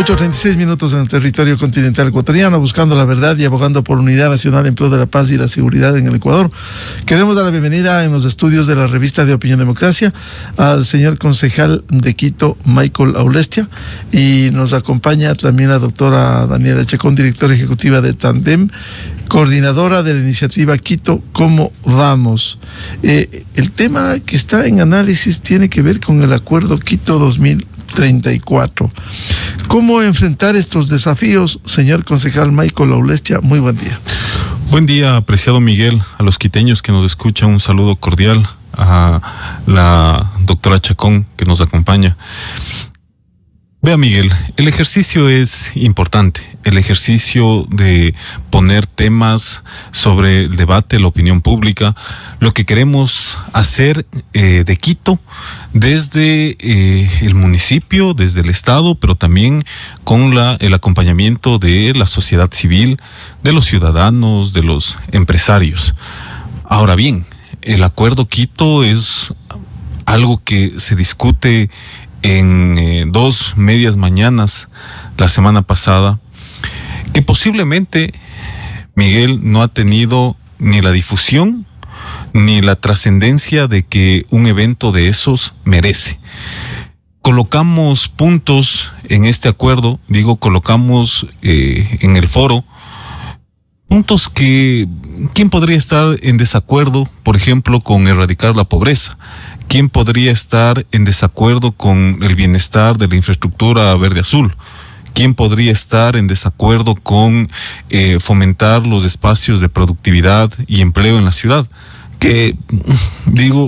8:36 en el territorio continental ecuatoriano, buscando la verdad y abogando por unidad nacional en pro de la paz y la seguridad en el Ecuador. Queremos dar la bienvenida en los estudios de la revista de Opinión Democracia al señor concejal de Quito, Michael Aulestia, y nos acompaña también la doctora Daniela Chacón, directora ejecutiva de Tandem, coordinadora de la iniciativa Quito, ¿cómo vamos? El tema que está en análisis tiene que ver con el acuerdo Quito 2034. ¿Cómo enfrentar estos desafíos, señor concejal Michael Aulestia? Muy buen día. Buen día, apreciado Miguel, a los quiteños que nos escuchan, un saludo cordial, a la doctora Chacón que nos acompaña. Vea, Miguel, el ejercicio es importante, el ejercicio de poner temas sobre el debate, la opinión pública, lo que queremos hacer de Quito desde el municipio, desde el Estado, pero también con el acompañamiento de la sociedad civil, de los ciudadanos, de los empresarios. Ahora bien, el acuerdo Quito es algo que se discute en dos medias mañanas la semana pasada, que posiblemente, Miguel, no ha tenido ni la difusión ni la trascendencia de que un evento de esos merece. Colocamos puntos en este acuerdo, colocamos en el foro puntos que ¿quién podría estar en desacuerdo, por ejemplo, con erradicar la pobreza? ¿Quién podría estar en desacuerdo con el bienestar de la infraestructura verde-azul? ¿Quién podría estar en desacuerdo con fomentar los espacios de productividad y empleo en la ciudad? Que,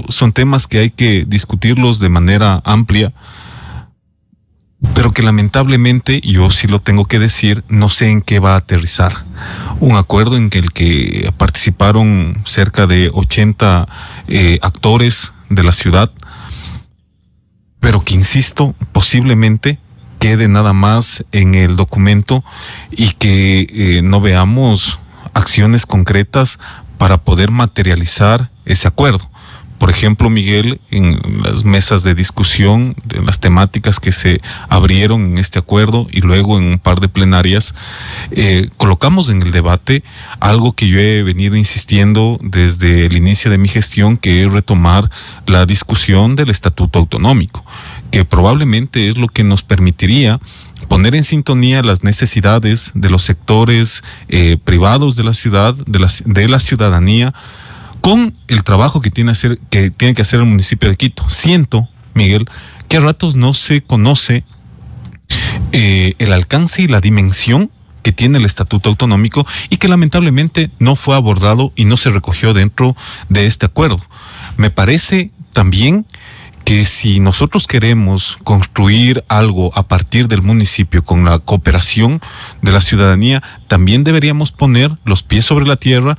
son temas que hay que discutirlos de manera amplia, pero que lamentablemente, yo sí lo tengo que decir, no sé en qué va a aterrizar. Un acuerdo en el que participaron cerca de 80 actores de la ciudad, pero que, insisto, posiblemente quede nada más en el documento y que no veamos acciones concretas para poder materializar ese acuerdo. Por ejemplo, Miguel, en las mesas de discusión, de las temáticas que se abrieron en este acuerdo y luego en un par de plenarias, colocamos en el debate algo que yo he venido insistiendo desde el inicio de mi gestión, que es retomar la discusión del Estatuto Autonómico, que probablemente es lo que nos permitiría poner en sintonía las necesidades de los sectores privados de la ciudad, de la ciudadanía, con el trabajo que tiene que hacer el municipio de Quito. Siento, Miguel, que a ratos no se conoce el alcance y la dimensión que tiene el Estatuto Autonómico y que lamentablemente no fue abordado y no se recogió dentro de este acuerdo. Me parece también que si nosotros queremos construir algo a partir del municipio con la cooperación de la ciudadanía, también deberíamos poner los pies sobre la tierra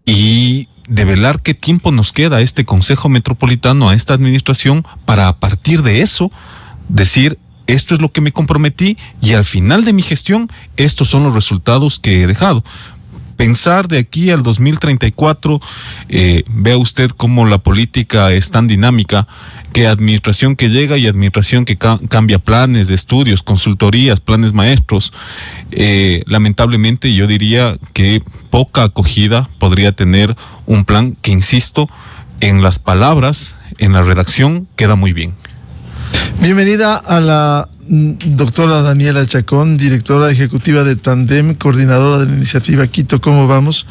y develar qué tiempo nos queda a este Consejo Metropolitano, a esta administración, para a partir de eso decir: esto es lo que me comprometí y al final de mi gestión estos son los resultados que he dejado. Pensar de aquí al 2034, vea usted cómo la política es tan dinámica, que administración que llega y administración que cambia planes de estudios, consultorías, planes maestros. Lamentablemente yo diría que poca acogida podría tener un plan que, insisto, en las palabras, en la redacción, queda muy bien. Bienvenida a la doctora Daniela Chacón, directora ejecutiva de Tandem, coordinadora de la iniciativa Quito, ¿cómo vamos?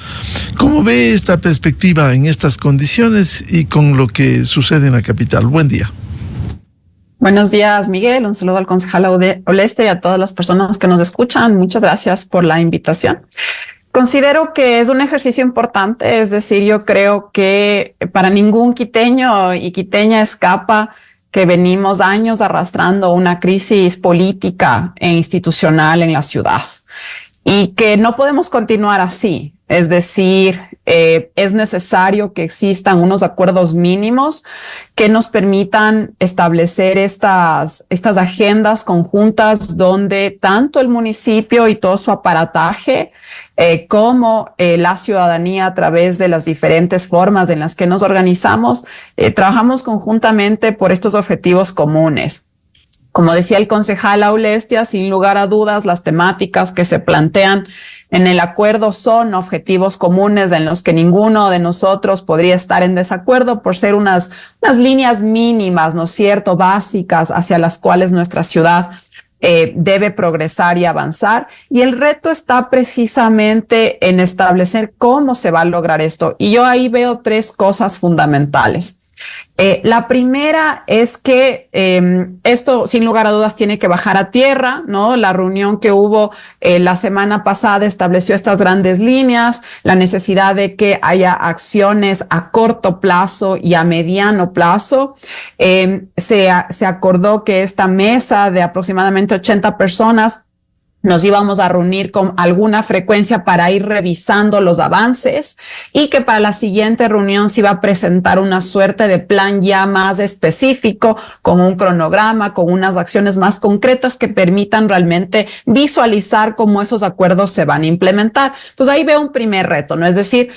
¿Cómo ve esta perspectiva en estas condiciones y con lo que sucede en la capital? Buen día. Buenos días, Miguel. Un saludo al concejal Aulestia y a todas las personas que nos escuchan. Muchas gracias por la invitación. Considero que es un ejercicio importante, es decir, yo creo que para ningún quiteño y quiteña escapa que venimos años arrastrando una crisis política e institucional en la ciudad y que no podemos continuar así. Es decir, es necesario que existan unos acuerdos mínimos que nos permitan establecer estas agendas conjuntas donde tanto el municipio y todo su aparataje como la ciudadanía, a través de las diferentes formas en las que nos organizamos, trabajamos conjuntamente por estos objetivos comunes. Como decía el concejal Aulestia, sin lugar a dudas, las temáticas que se plantean en el acuerdo son objetivos comunes en los que ninguno de nosotros podría estar en desacuerdo por ser unas líneas mínimas, ¿no es cierto?, básicas hacia las cuales nuestra ciudad debe progresar y avanzar. Y el reto está precisamente en establecer cómo se va a lograr esto. Y yo ahí veo tres cosas fundamentales. La primera es que esto, sin lugar a dudas, tiene que bajar a tierra, ¿no? La reunión que hubo la semana pasada estableció estas grandes líneas, la necesidad de que haya acciones a corto plazo y a mediano plazo. Se acordó que esta mesa de aproximadamente 80 personas nos íbamos a reunir con alguna frecuencia para ir revisando los avances y que para la siguiente reunión se iba a presentar una suerte de plan ya más específico, con un cronograma, con unas acciones más concretas que permitan realmente visualizar cómo esos acuerdos se van a implementar. Entonces ahí veo un primer reto, ¿no? Es decir,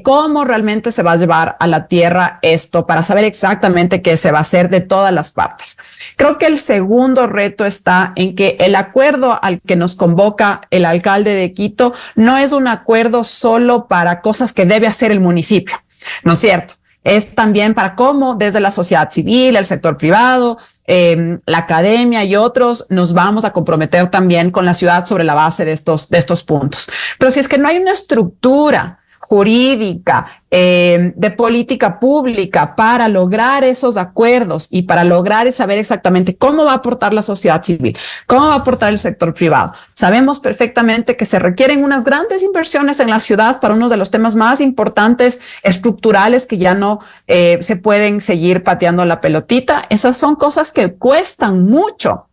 cómo realmente se va a llevar a la tierra esto para saber exactamente qué se va a hacer de todas las partes. Creo que el segundo reto está en que el acuerdo al que nos convoca el alcalde de Quito no es un acuerdo solo para cosas que debe hacer el municipio, ¿no es cierto? Es también para cómo desde la sociedad civil, el sector privado, la academia y otros nos vamos a comprometer también con la ciudad sobre la base de estos puntos. Pero si es que no hay una estructura jurídica, de política pública para lograr esos acuerdos y para lograr saber exactamente cómo va a aportar la sociedad civil, cómo va a aportar el sector privado. Sabemos perfectamente que se requieren unas grandes inversiones en la ciudad para uno de los temas más importantes estructurales que ya no se pueden seguir pateando la pelotita. Esas son cosas que cuestan mucho.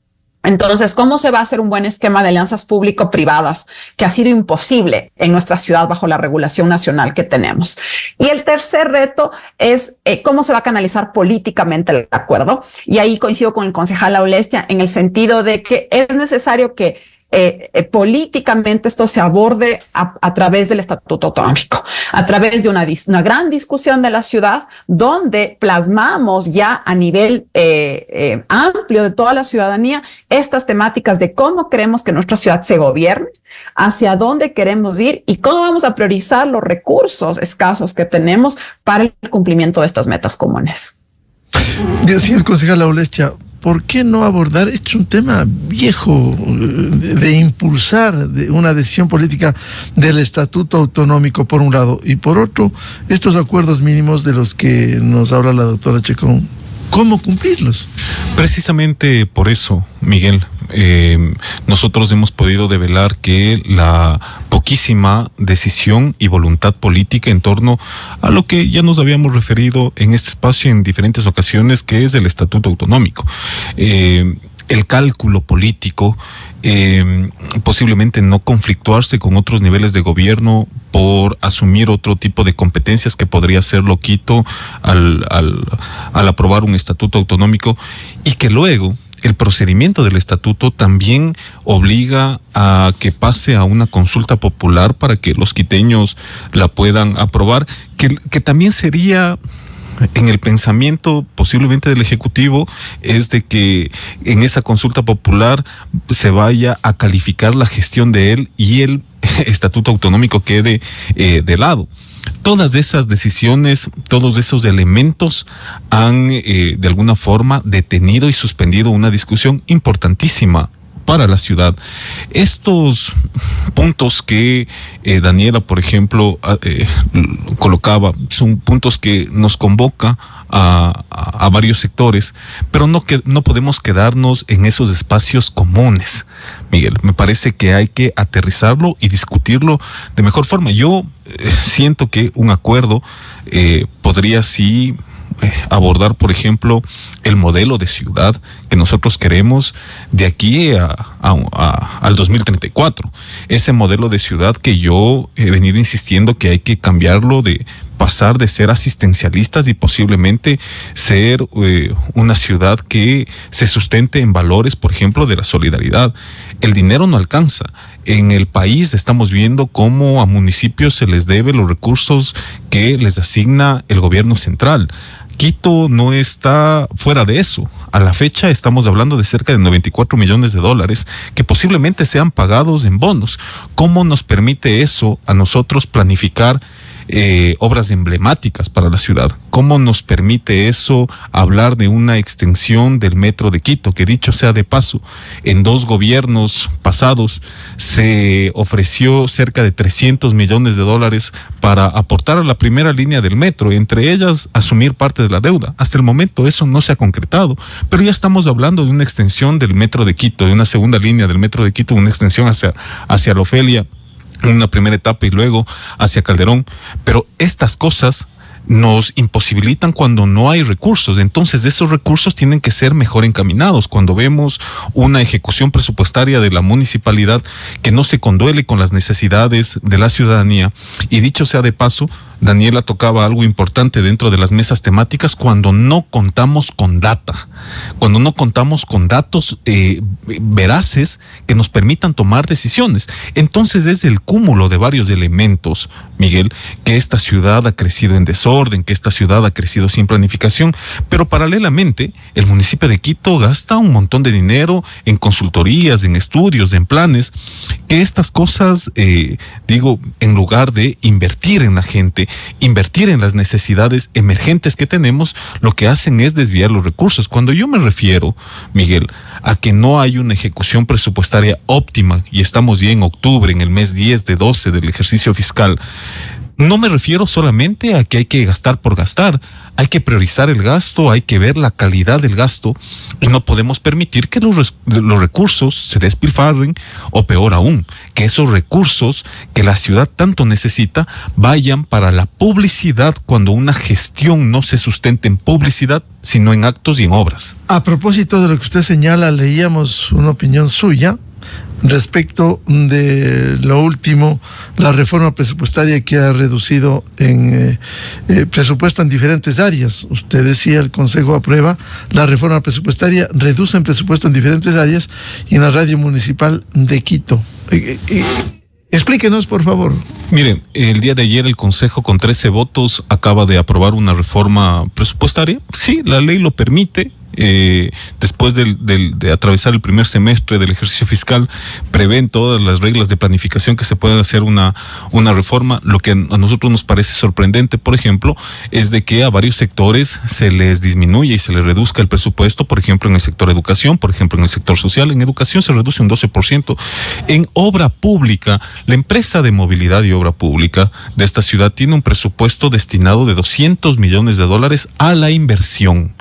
Entonces, ¿cómo se va a hacer un buen esquema de alianzas público-privadas que ha sido imposible en nuestra ciudad bajo la regulación nacional que tenemos? Y el tercer reto es cómo se va a canalizar políticamente el acuerdo. Y ahí coincido con el concejal Aulestia en el sentido de que es necesario que políticamente esto se aborde a través del Estatuto Autonómico, a través de una gran discusión de la ciudad donde plasmamos ya a nivel amplio de toda la ciudadanía estas temáticas de cómo queremos que nuestra ciudad se gobierne, hacia dónde queremos ir y cómo vamos a priorizar los recursos escasos que tenemos para el cumplimiento de estas metas comunes. Decía el concejal Aulestia, ¿por qué no abordar? Este es un tema viejo de impulsar una decisión política del Estatuto Autonómico por un lado y por otro estos acuerdos mínimos de los que nos habla la doctora Chacón. ¿Cómo cumplirlos? Precisamente por eso, Miguel, nosotros hemos podido develar que la poquísima decisión y voluntad política en torno a lo que ya nos habíamos referido en este espacio en diferentes ocasiones, que es el Estatuto Autonómico. El cálculo político, posiblemente no conflictuarse con otros niveles de gobierno por asumir otro tipo de competencias que podría hacerlo Quito al aprobar un estatuto autonómico, y que luego el procedimiento del estatuto también obliga a que pase a una consulta popular para que los quiteños la puedan aprobar, que también sería, en el pensamiento posiblemente del Ejecutivo, es de que en esa consulta popular se vaya a calificar la gestión de él y el estatuto autonómico quede de lado. Todas esas decisiones, todos esos elementos han de alguna forma detenido y suspendido una discusión importantísima para la ciudad. Estos puntos que Daniela, por ejemplo, colocaba, son puntos que nos convoca a varios sectores, pero no podemos quedarnos en esos espacios comunes, Miguel. Me parece que hay que aterrizarlo y discutirlo de mejor forma. Yo siento que un acuerdo podría sí abordar, por ejemplo, el modelo de ciudad que nosotros queremos de aquí al 2034. Ese modelo de ciudad que yo he venido insistiendo que hay que cambiarlo, de pasar de ser asistencialistas y posiblemente ser una ciudad que se sustente en valores, por ejemplo, de la solidaridad. El dinero no alcanza. En el país estamos viendo cómo a municipios se les debe los recursos que les asigna el gobierno central. Quito no está fuera de eso. A la fecha estamos hablando de cerca de 94 millones de dólares que posiblemente sean pagados en bonos. ¿Cómo nos permite eso a nosotros planificar obras emblemáticas para la ciudad? ¿Cómo nos permite eso hablar de una extensión del metro de Quito? Que dicho sea de paso, en 2 gobiernos pasados se ofreció cerca de 300 millones de dólares para aportar a la primera línea del metro, entre ellas asumir parte de la deuda. Hasta el momento eso no se ha concretado, pero ya estamos hablando de una extensión del metro de Quito, de una segunda línea del metro de Quito, una extensión hacia la Ofelia, una primera etapa y luego hacia Calderón. Pero estas cosas nos imposibilitan cuando no hay recursos. Entonces esos recursos tienen que ser mejor encaminados. Cuando vemos una ejecución presupuestaria de la municipalidad que no se conduele con las necesidades de la ciudadanía, y dicho sea de paso, Daniela tocaba algo importante dentro de las mesas temáticas: cuando no contamos con data, cuando no contamos con datos veraces que nos permitan tomar decisiones. Entonces es el cúmulo de varios elementos, Miguel, que esta ciudad ha crecido en desorden, que esta ciudad ha crecido sin planificación, pero paralelamente el municipio de Quito gasta un montón de dinero en consultorías, en estudios, en planes, que estas cosas, en lugar de invertir en la gente, invertir en las necesidades emergentes que tenemos, lo que hacen es desviar los recursos. Cuando yo me refiero, Miguel, a que no hay una ejecución presupuestaria óptima, y estamos ya en octubre, en el mes 10 de 12 del ejercicio fiscal, no me refiero solamente a que hay que gastar por gastar. Hay que priorizar el gasto, hay que ver la calidad del gasto, y no podemos permitir que los recursos se despilfarren, o peor aún, que esos recursos que la ciudad tanto necesita vayan para la publicidad, cuando una gestión no se sustenta en publicidad, sino en actos y en obras. A propósito de lo que usted señala, leíamos una opinión suya respecto de lo último, la reforma presupuestaria que ha reducido en presupuesto en diferentes áreas. Usted decía, el Consejo aprueba la reforma presupuestaria, reduce en presupuesto en diferentes áreas y en la radio municipal de Quito. Explíquenos, por favor. Miren, el día de ayer el Consejo con 13 votos acaba de aprobar una reforma presupuestaria. Sí, la ley lo permite. Después de atravesar el primer semestre del ejercicio fiscal, prevén todas las reglas de planificación que se puede hacer una reforma. Lo que a nosotros nos parece sorprendente, por ejemplo, es de que a varios sectores se les disminuye y se les reduzca el presupuesto. Por ejemplo, en el sector educación, por ejemplo, en el sector social. En educación se reduce un 12%. En obra pública, la empresa de movilidad y obra pública de esta ciudad tiene un presupuesto destinado de 200 millones de dólares a la inversión.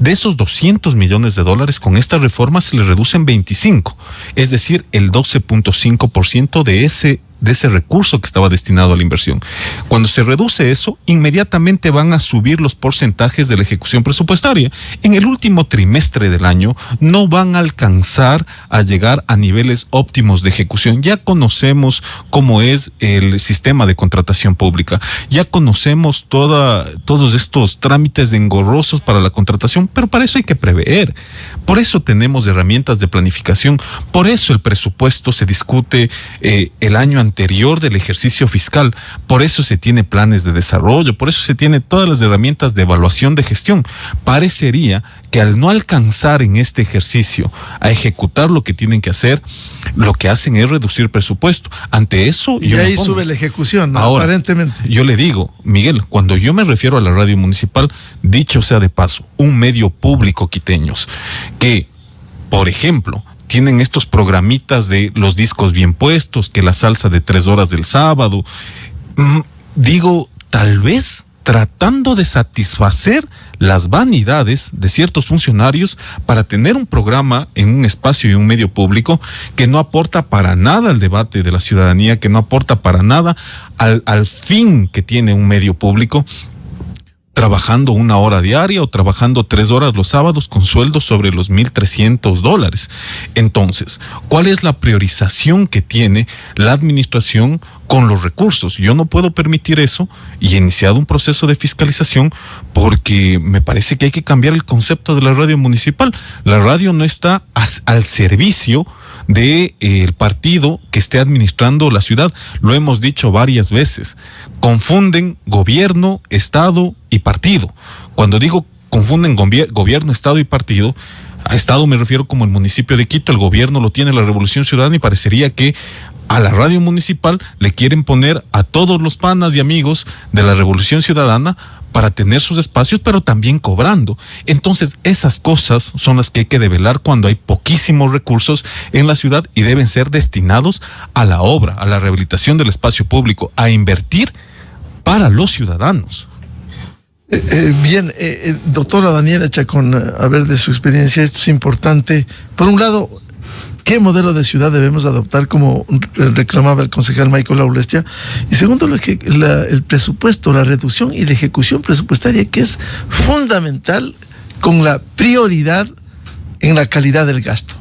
De esos 200 millones de dólares, con esta reforma se le reducen 25, es decir, el 12.5% de ese recurso que estaba destinado a la inversión. Cuando se reduce eso, inmediatamente van a subir los porcentajes de la ejecución presupuestaria. En el último trimestre del año no van a alcanzar a llegar a niveles óptimos de ejecución. Ya conocemos cómo es el sistema de contratación pública, ya conocemos todos estos trámites engorrosos para la contratación, pero para eso hay que prever. Por eso tenemos herramientas de planificación, por eso el presupuesto se discute el año anterior del ejercicio fiscal, por eso se tiene planes de desarrollo, por eso se tiene todas las herramientas de evaluación de gestión. Parecería que al no alcanzar en este ejercicio a ejecutar lo que tienen que hacer, lo que hacen es reducir presupuesto. Ante eso, y ahí sube la ejecución, ¿no? Ahora, aparentemente. Yo le digo, Miguel, cuando yo me refiero a la radio municipal, dicho sea de paso, un medio público quiteños, que, por ejemplo, tienen estos programitas de los discos bien puestos, que la salsa de 3 horas del sábado, digo, tal vez tratando de satisfacer las vanidades de ciertos funcionarios para tener un programa en un espacio y un medio público que no aporta para nada al debate de la ciudadanía, que no aporta para nada al fin que tiene un medio público, trabajando 1 hora diaria o trabajando 3 horas los sábados con sueldos sobre los $1,300. Entonces, ¿cuál es la priorización que tiene la administración con los recursos? Yo no puedo permitir eso, y he iniciado un proceso de fiscalización porque me parece que hay que cambiar el concepto de la radio municipal. La radio no está al servicio del partido que esté administrando la ciudad. Lo hemos dicho varias veces. Confunden gobierno, Estado y partido. Cuando digo confunden gobierno, Estado y partido, a Estado me refiero como el municipio de Quito, el gobierno lo tiene la Revolución Ciudadana y parecería que a la radio municipal le quieren poner a todos los panas y amigos de la Revolución Ciudadana para tener sus espacios, pero también cobrando. Entonces, esas cosas son las que hay que develar cuando hay poquísimos recursos en la ciudad y deben ser destinados a la obra, a la rehabilitación del espacio público, a invertir para los ciudadanos. Bien, doctora Daniela Chacón, a ver, de su experiencia, esto es importante. Por un lado, ¿qué modelo de ciudad debemos adoptar, como reclamaba el concejal Michael Aulestia? Y segundo, el presupuesto, la reducción y la ejecución presupuestaria, que es fundamental, con la prioridad en la calidad del gasto.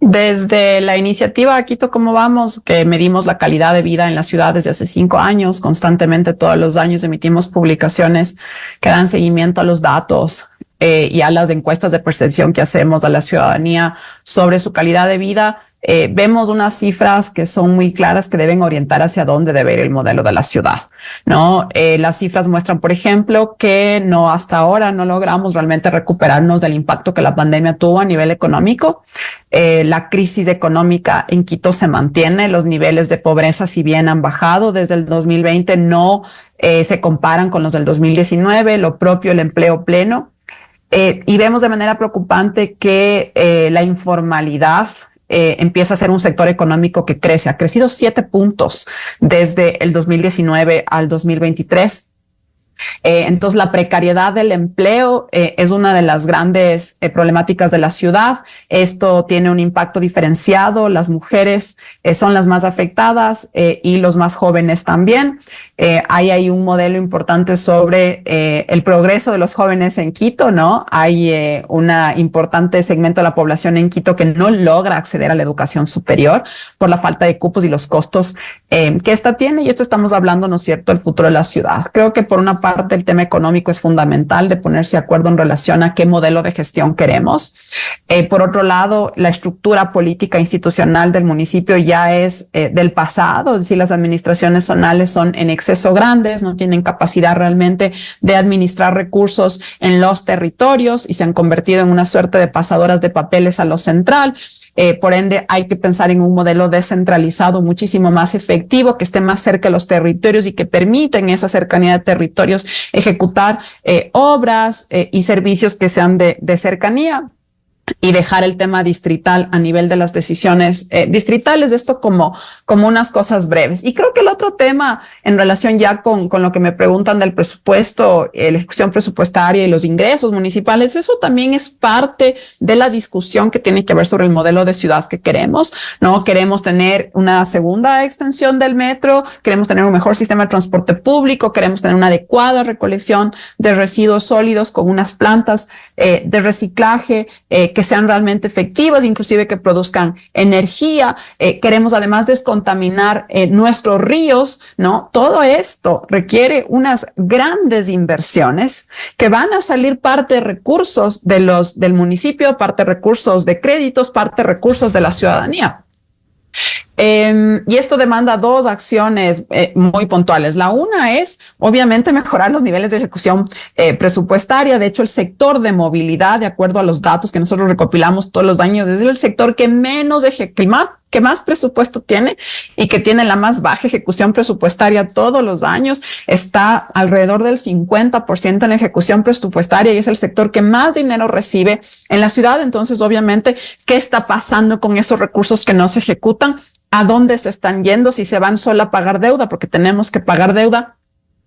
Desde la iniciativa Quito Cómo Vamos, que medimos la calidad de vida en la ciudad desde hace 5 años, constantemente todos los años emitimos publicaciones que dan seguimiento a los datos y a las encuestas de percepción que hacemos a la ciudadanía sobre su calidad de vida. Vemos unas cifras que son muy claras que deben orientar hacia dónde debe ir el modelo de la ciudad, ¿no? Las cifras muestran, por ejemplo, que hasta ahora no logramos realmente recuperarnos del impacto que la pandemia tuvo a nivel económico. La crisis económica en Quito se mantiene, los niveles de pobreza, si bien han bajado desde el 2020, no se comparan con los del 2019, lo propio el empleo pleno. Y vemos de manera preocupante que la informalidad empieza a ser un sector económico que crece. Ha crecido 7 puntos desde el 2019 al 2023. Entonces, la precariedad del empleo es una de las grandes problemáticas de la ciudad. Esto tiene un impacto diferenciado. Las mujeres son las más afectadas y los más jóvenes también. Hay un modelo importante sobre el progreso de los jóvenes en Quito, ¿no? Hay una importante segmento de la población en Quito que no logra acceder a la educación superior por la falta de cupos y los costos que esta tiene. Y esto estamos hablando, ¿no es cierto?, del futuro de la ciudad. Creo que por una parte el tema económico es fundamental, de ponerse de acuerdo en relación a qué modelo de gestión queremos. Por otro lado, la estructura política institucional del municipio ya es del pasado, es decir, las administraciones zonales son en exceso grandes, no tienen capacidad realmente de administrar recursos en los territorios y se han convertido en una suerte de pasadoras de papeles a lo central. Por ende, hay que pensar en un modelo descentralizado muchísimo más efectivo, que esté más cerca de los territorios y que permita en esa cercanía de territorios ejecutar obras y servicios que sean de cercanía, y dejar el tema distrital a nivel de las decisiones distritales, esto como unas cosas breves. Y creo que el otro tema en relación ya con lo que me preguntan del presupuesto, la ejecución presupuestaria y los ingresos municipales, eso también es parte de la discusión que tiene que ver sobre el modelo de ciudad que queremos, ¿no? Queremos tener una segunda extensión del metro, queremos tener un mejor sistema de transporte público, queremos tener una adecuada recolección de residuos sólidos con unas plantas de reciclaje que sean realmente efectivas, inclusive que produzcan energía. Queremos además descontaminar nuestros ríos, ¿no? Todo esto requiere unas grandes inversiones que van a salir parte de recursos del municipio, parte de recursos de créditos, parte de recursos de la ciudadanía. Y esto demanda 2 acciones muy puntuales. La una es, obviamente, mejorar los niveles de ejecución presupuestaria. De hecho, el sector de movilidad, de acuerdo a los datos que nosotros recopilamos todos los años, es el sector que que más presupuesto tiene y que tiene la más baja ejecución presupuestaria todos los años. Está alrededor del 50% en ejecución presupuestaria y es el sector que más dinero recibe en la ciudad. Entonces, obviamente, ¿qué está pasando con esos recursos que no se ejecutan? ¿A dónde se están yendo? Si se van solo a pagar deuda, porque tenemos que pagar deuda.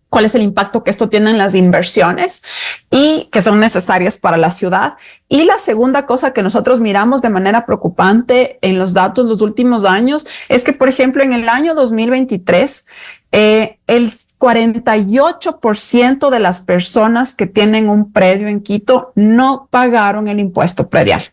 ¿Cuál es el impacto que esto tiene en las inversiones y que son necesarias para la ciudad? Y la segunda cosa que nosotros miramos de manera preocupante en los datos los últimos años es que, por ejemplo, en el año 2023, el 48% de las personas que tienen un predio en Quito no pagaron el impuesto predial.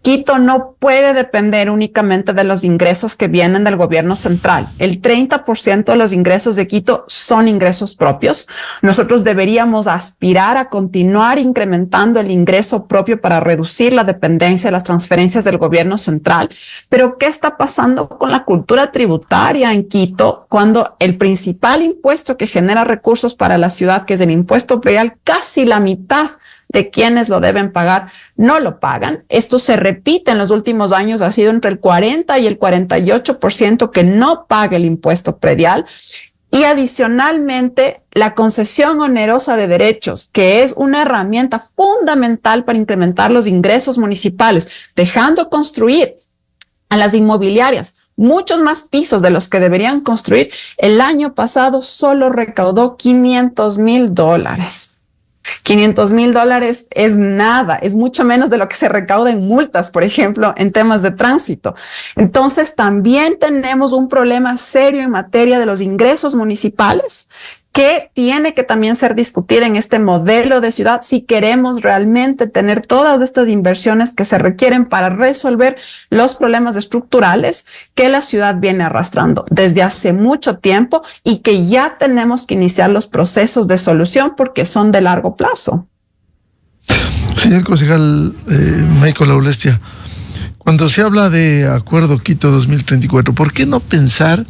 Quito no puede depender únicamente de los ingresos que vienen del gobierno central. El 30% de los ingresos de Quito son ingresos propios. Nosotros deberíamos aspirar a continuar incrementando el ingreso propio para reducir la dependencia de las transferencias del gobierno central. Pero ¿qué está pasando con la cultura tributaria en Quito cuando el principal impuesto que genera recursos para la ciudad, que es el impuesto predial, casi la mitad de quienes lo deben pagar no lo pagan? Esto se repite en los últimos años, ha sido entre el 40 y el 48% que no paga el impuesto predial. Y adicionalmente, la concesión onerosa de derechos, que es una herramienta fundamental para incrementar los ingresos municipales, dejando construir a las inmobiliarias muchos más pisos de los que deberían construir, el año pasado solo recaudó $500,000. $500,000 es nada, es mucho menos de lo que se recauda en multas, por ejemplo, en temas de tránsito. Entonces, también tenemos un problema serio en materia de los ingresos municipales que tiene que también ser discutida en este modelo de ciudad si queremos realmente tener todas estas inversiones que se requieren para resolver los problemas estructurales que la ciudad viene arrastrando desde hace mucho tiempo y que ya tenemos que iniciar los procesos de solución porque son de largo plazo. Señor concejal Michael Aulestia, cuando se habla de Acuerdo Quito 2034, ¿por qué no pensar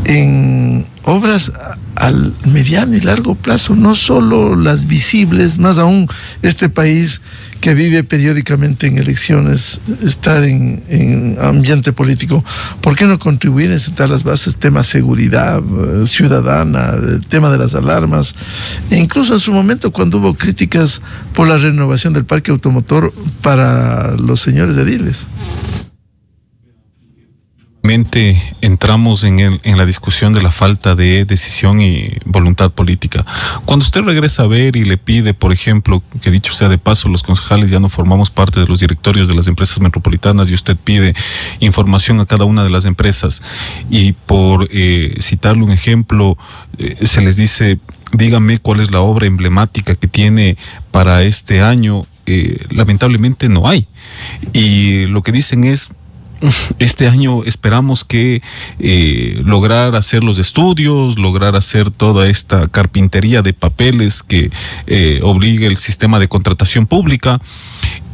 en obras al mediano y largo plazo, no solo las visibles? Más aún, este país que vive periódicamente en elecciones, está en ambiente político, ¿por qué no contribuir a sentar las bases, tema seguridad ciudadana, el tema de las alarmas, e incluso en su momento cuando hubo críticas por la renovación del parque automotor para los señores ediles? Entramos en la discusión de la falta de decisión y voluntad política. Cuando usted regresa a ver y le pide, por ejemplo, que dicho sea de paso, los concejales ya no formamos parte de los directorios de las empresas metropolitanas y usted pide información a cada una de las empresas y por citarle un ejemplo, se les dice, dígame cuál es la obra emblemática que tiene para este año. Lamentablemente no hay. Y lo que dicen es, este año esperamos que lograr hacer los estudios, lograr hacer toda esta carpintería de papeles que obliga el sistema de contratación pública,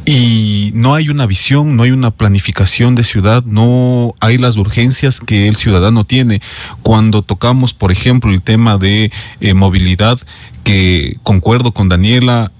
y no hay una visión, no hay una planificación de ciudad, no hay las urgencias que el ciudadano tiene. Cuando tocamos, por ejemplo, el tema de movilidad, que concuerdo con Daniela,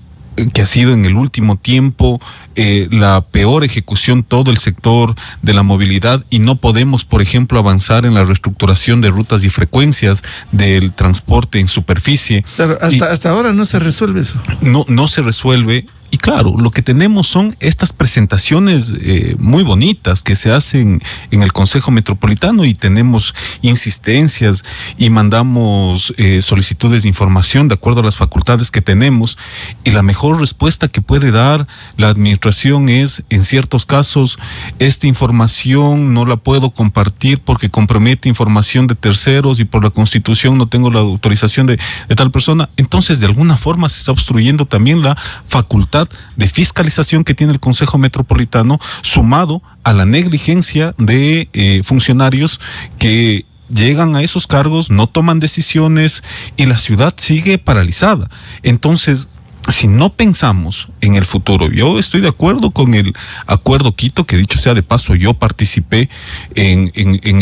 que ha sido en el último tiempo la peor ejecución todo el sector de la movilidad, y no podemos, por ejemplo, avanzar en la reestructuración de rutas y frecuencias del transporte en superficie. Claro, hasta ahora no se resuelve eso. No se resuelve. Y claro, lo que tenemos son estas presentaciones muy bonitas que se hacen en el Consejo Metropolitano, y tenemos insistencias y mandamos solicitudes de información de acuerdo a las facultades que tenemos, y la mejor respuesta que puede dar la administración es, en ciertos casos, esta información no la puedo compartir porque compromete información de terceros y por la Constitución no tengo la autorización de tal persona. Entonces, de alguna forma se está obstruyendo también la facultad de fiscalización que tiene el Consejo Metropolitano, sumado a la negligencia de funcionarios que llegan a esos cargos, no toman decisiones y la ciudad sigue paralizada. Entonces, si no pensamos en el futuro, yo estoy de acuerdo con el Acuerdo Quito, que dicho sea de paso, yo participé en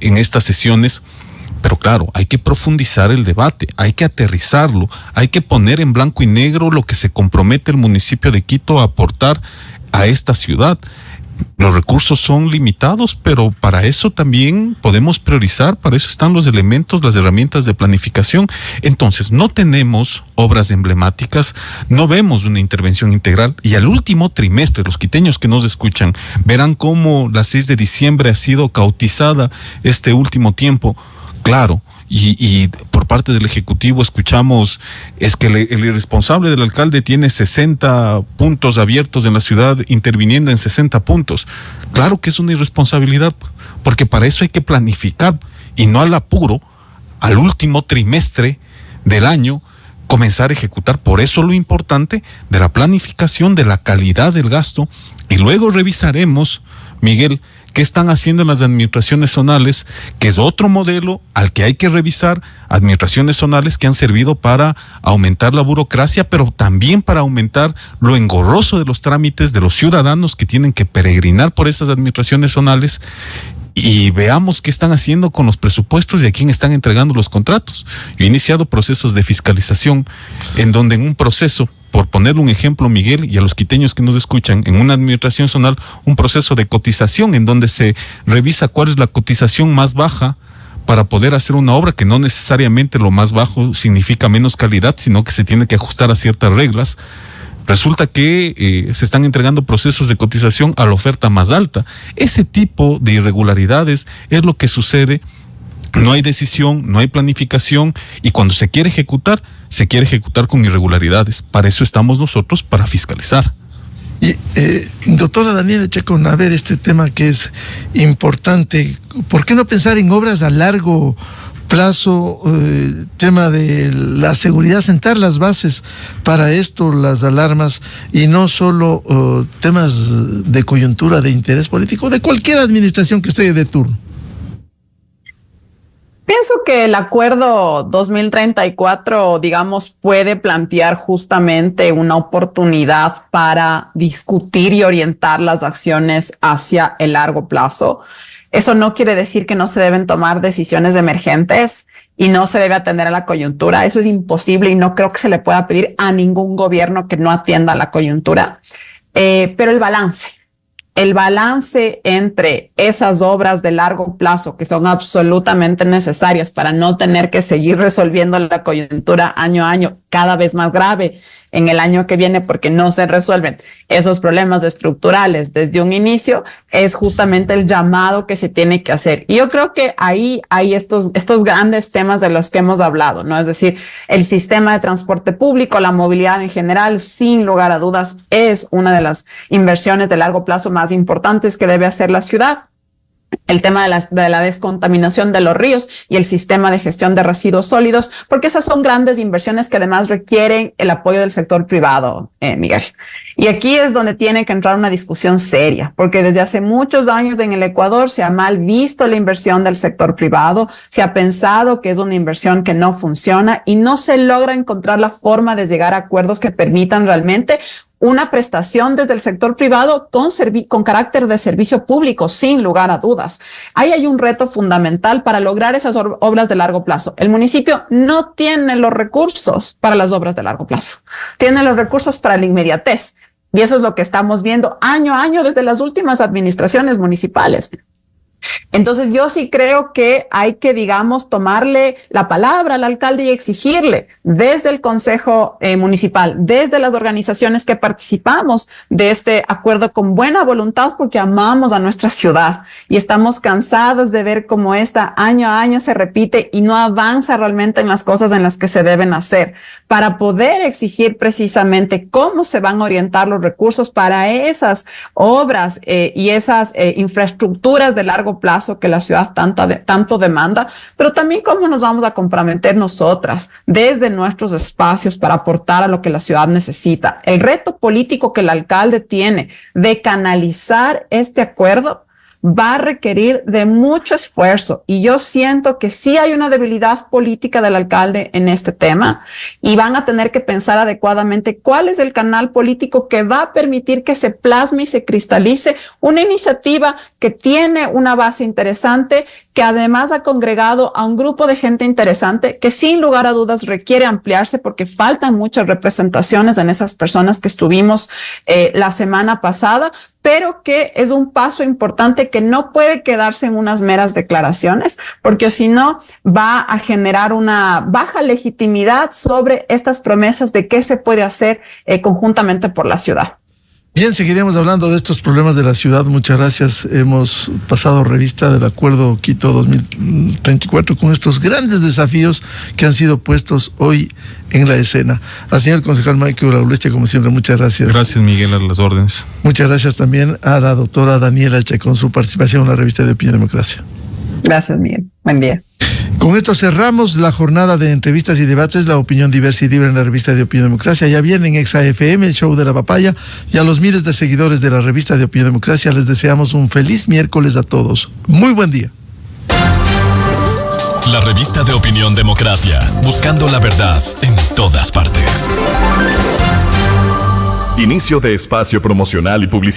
estas sesiones. Pero claro, hay que profundizar el debate, hay que aterrizarlo, hay que poner en blanco y negro lo que se compromete el municipio de Quito a aportar a esta ciudad. Los recursos son limitados, pero para eso también podemos priorizar, para eso están los elementos, las herramientas de planificación. Entonces, no tenemos obras emblemáticas, no vemos una intervención integral, y al último trimestre, los quiteños que nos escuchan verán cómo la 6 de diciembre ha sido caotizada este último tiempo. Claro, y por parte del Ejecutivo escuchamos, es que el irresponsable del alcalde tiene 60 puntos abiertos en la ciudad, interviniendo en 60 puntos. Claro que es una irresponsabilidad, porque para eso hay que planificar, y no al apuro, al último trimestre del año, comenzar a ejecutar. Por eso lo importante de la planificación, de la calidad del gasto, y luego revisaremos, Miguel, qué están haciendo las administraciones zonales, que es otro modelo al que hay que revisar, administraciones zonales que han servido para aumentar la burocracia, pero también para aumentar lo engorroso de los trámites de los ciudadanos que tienen que peregrinar por esas administraciones zonales. Y veamos qué están haciendo con los presupuestos y a quién están entregando los contratos. Yo he iniciado procesos de fiscalización en donde en un proceso, por ponerle un ejemplo, Miguel, y a los quiteños que nos escuchan, en una administración zonal, un proceso de cotización en donde se revisa cuál es la cotización más baja para poder hacer una obra, que no necesariamente lo más bajo significa menos calidad, sino que se tiene que ajustar a ciertas reglas. Resulta que se están entregando procesos de cotización a la oferta más alta. Ese tipo de irregularidades es lo que sucede. No hay decisión, no hay planificación, y cuando se quiere ejecutar con irregularidades. Para eso estamos nosotros, para fiscalizar. Y doctora Daniela Chacón, a ver, este tema que es importante, ¿por qué no pensar en obras a largo plazo? Tema de la seguridad, sentar las bases para esto, las alarmas, y no solo temas de coyuntura, de interés político, de cualquier administración que esté de turno. Pienso que el acuerdo 2034, digamos, puede plantear justamente una oportunidad para discutir y orientar las acciones hacia el largo plazo. Eso no quiere decir que no se deben tomar decisiones emergentes y no se debe atender a la coyuntura. Eso es imposible y no creo que se le pueda pedir a ningún gobierno que no atienda a la coyuntura. Pero el balance entre esas obras de largo plazo que son absolutamente necesarias para no tener que seguir resolviendo la coyuntura año a año, cada vez más grave en el año que viene porque no se resuelven esos problemas estructurales desde un inicio, es justamente el llamado que se tiene que hacer. Y yo creo que ahí hay estos grandes temas de los que hemos hablado, ¿no? Es decir, el sistema de transporte público, la movilidad en general, sin lugar a dudas, es una de las inversiones de largo plazo más importantes que debe hacer la ciudad. El tema de la descontaminación de los ríos y el sistema de gestión de residuos sólidos, porque esas son grandes inversiones que además requieren el apoyo del sector privado, Miguel. Y aquí es donde tiene que entrar una discusión seria, porque desde hace muchos años en el Ecuador se ha mal visto la inversión del sector privado, se ha pensado que es una inversión que no funciona y no se logra encontrar la forma de llegar a acuerdos que permitan realmente una prestación desde el sector privado con carácter de servicio público, sin lugar a dudas. Ahí hay un reto fundamental para lograr esas obras de largo plazo. El municipio no tiene los recursos para las obras de largo plazo, tiene los recursos para la inmediatez. Y eso es lo que estamos viendo año a año desde las últimas administraciones municipales. Entonces yo sí creo que hay que, digamos, tomarle la palabra al alcalde y exigirle desde el Consejo Municipal, desde las organizaciones que participamos de este acuerdo con buena voluntad, porque amamos a nuestra ciudad y estamos cansados de ver cómo esta año a año se repite y no avanza realmente en las cosas en las que se deben hacer, para poder exigir precisamente cómo se van a orientar los recursos para esas obras y esas infraestructuras de largo plazo que la ciudad tanto demanda, pero también cómo nos vamos a comprometer nosotras desde nuestros espacios para aportar a lo que la ciudad necesita. El reto político que el alcalde tiene de canalizar este acuerdo va a requerir de mucho esfuerzo, y yo siento que sí hay una debilidad política del alcalde en este tema, y van a tener que pensar adecuadamente cuál es el canal político que va a permitir que se plasme y se cristalice una iniciativa que tiene una base interesante, que además ha congregado a un grupo de gente interesante que sin lugar a dudas requiere ampliarse porque faltan muchas representaciones en esas personas que estuvimos la semana pasada, pero que es un paso importante que no puede quedarse en unas meras declaraciones, porque si no va a generar una baja legitimidad sobre estas promesas de qué se puede hacer conjuntamente por la ciudad. Bien, seguiremos hablando de estos problemas de la ciudad. Muchas gracias. Hemos pasado revista del Acuerdo Quito 2034 con estos grandes desafíos que han sido puestos hoy en la escena. Al señor concejal Michael Aulestia, como siempre, muchas gracias. Gracias, Miguel, a las órdenes. Muchas gracias también a la doctora Daniela Chacón, su participación en la revista de Opinión y Democracia. Gracias, Miguel. Buen día. Con esto cerramos la jornada de entrevistas y debates, la opinión diversa y libre en la revista de Opinión Democracia. Ya viene en Exa FM, el show de la papaya, y a los miles de seguidores de la revista de Opinión Democracia les deseamos un feliz miércoles a todos. Muy buen día. La revista de Opinión Democracia, buscando la verdad en todas partes. Inicio de espacio promocional y publicitario.